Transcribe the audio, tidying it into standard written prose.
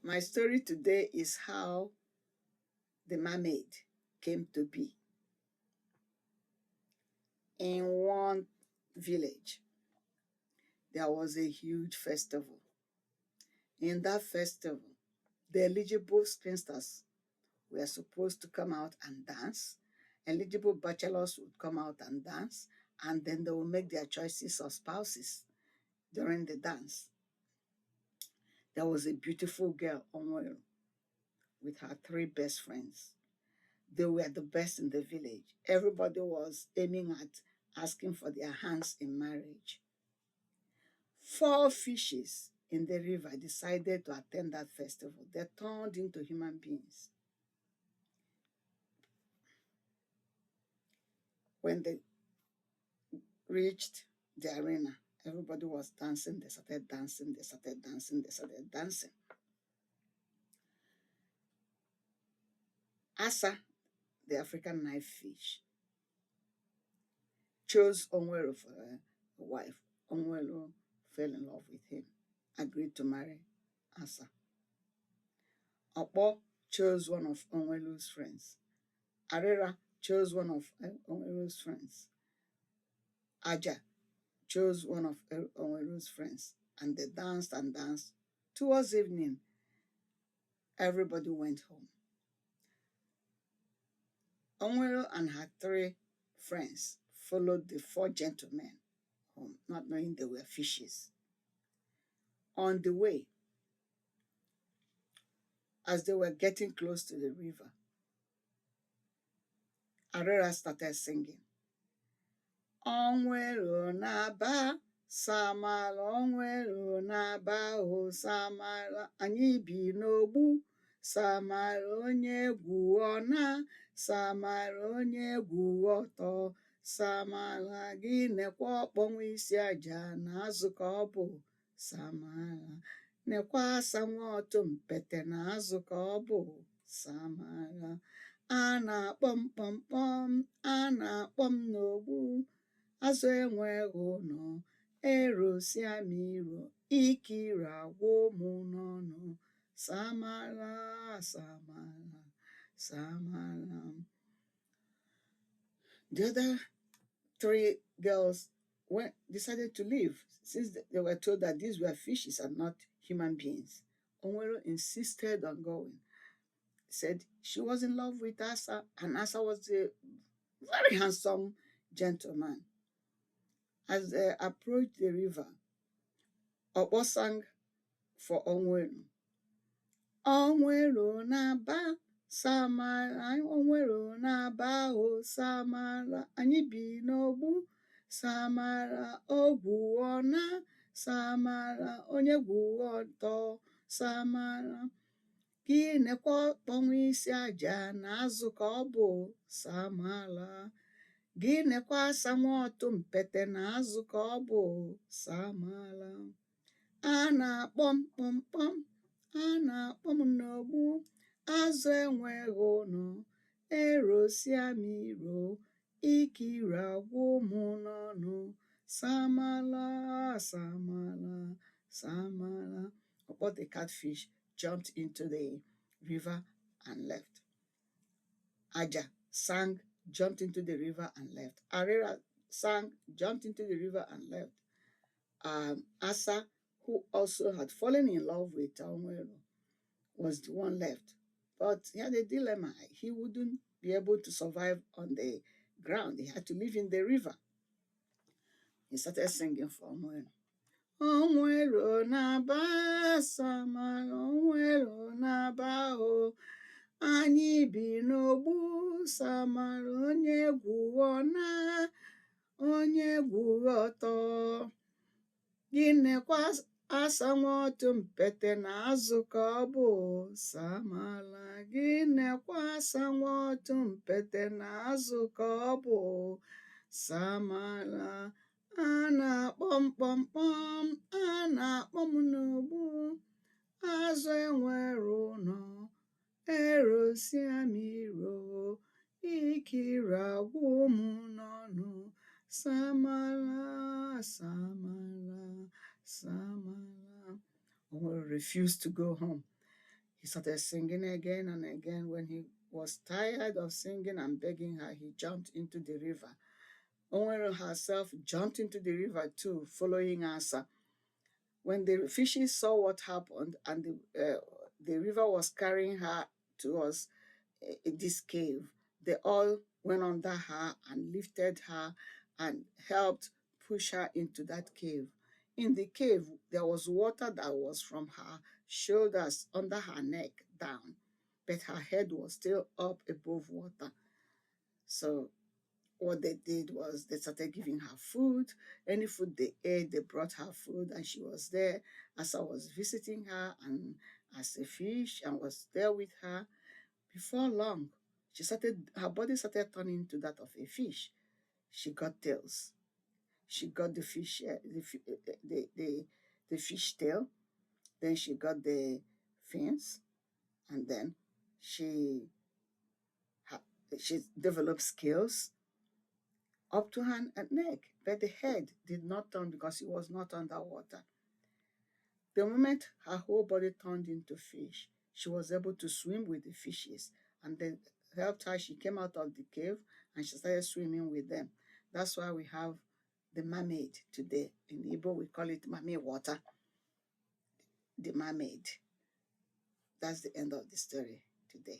My story today is how the mermaid came to be. In one village, there was a huge festival. In that festival, the eligible spinsters were supposed to come out and dance. Eligible bachelors would come out and dance, and then they would make their choices of spouses during the dance. There was a beautiful girl, Onwero, with her 3 best friends. They were the best in the village. Everybody was aiming at asking for their hands in marriage. 4 fishes in the river decided to attend that festival. They turned into human beings. When they reached the arena, everybody was dancing. They started dancing. They started dancing. They started dancing. Asa, the African knife fish, chose Onwero for a wife. Onwero fell in love with him, agreed to marry Asa. Okpo chose one of Onwelu's friends. Arera chose one of Onwelu's friends. Aja chose one of Onwelu's friends. And they danced and danced. Towards evening, everybody went home. Onwelu and her 3 friends followed the 4 gentlemen home, not knowing they were fishes. On the way, as they were getting close to the river, Arera started singing. Onwelu na-aba samala, onwelu na-aba o samala, anyị bi n'ogbu samala onye egwu ọna, samala onye egwu ọtọ, samala gị nekwa ọkpọnwụ isi aja na azụ ka ọ bụ, samala nekwa asa nwa ọtụ mpete na azụ ka ọ bụ, samala a na-akpọ m kpọmkpọm, a na-akpọ m n'ogbu, azụ enweghị ụnọ, erosia m iro, ikiri agwụ mụ n'ọnụ, samala, samala, samala. The other 3 girls decided to leave since they were told that these were fishes and not human beings. Onwero insisted on going. Said she was in love with Asa, and Asa was a very handsome gentleman. As they approached the river, Okpo sang for Onwelu. Onwelu na-aba samala, Onwelu na-aba o samala, anyị bi n'ogbu samala, ogwu ọna, samala onye gwu ọtọ, samala gị nekwa ọkpọnwụ isi aja na azụ ka ọ bụ, samala gị nekwa asa nwa ọtụ mpete na azụ ka ọ bụ, samala a na-akpọ m kpọmkpọm, a na-akpọ m n'ogbu, azụ enweghị ụnọ, erosia m iro, ikiri agwụ mụ n'ọnụ, samala, samala, samala. Okpo the catfish jumped into the river and left. Aja sang, jumped into the river and left. Arera sang, jumped into the river and left. Asa, who also had fallen in love with Onwelu, was the one left. But he had a dilemma. He wouldn't be able to survive on the ground. He had to live in the river. He started singing for Onwelu. Onwelu na-aba samala, Onwelu na-aba o, anyị bi n'ogbu samala onye egwu ọna, onye egwu ọtọ, gị nekwa asa nwa ọtụ mpete na azụ ka ọ bụ, samala gị nekwa asa nwa ọtụ mpete na azụ ka ọ bụ, samala a na-akpọ m kpọmkpọm, a na-akpọ m n'ogbu, azụ enwere ụnọ, erosia m iro, ikiri agwụ mụ n'ọnụ, samala, samala, samala. Onwero refused to go home. He started singing again and again. When he was tired of singing and begging her, he jumped into the river. Onwero herself jumped into the river too, following Asa. When the fishes saw what happened and the river was carrying her towards this cave, they all went under her and lifted her and helped push her into that cave. In the cave, there was water that was from her shoulders under her neck down, but her head was still up above water. So what they did was they started giving her food. Any food they ate, they brought her food, and she was there as I was visiting her and as a fish and was there with her. Before long, her body started turning into that of a fish. She got tails. She got the fish, the fish tail. Then she got the fins, and then she she developed scales up to hand and neck, but the head did not turn because it was not underwater. The moment her whole body turned into fish, she was able to swim with the fishes, and they helped her. She came out of the cave and she started swimming with them. That's why we have the mermaid today. In Igbo, we call it mermaid water, the mermaid. That's the end of the story today.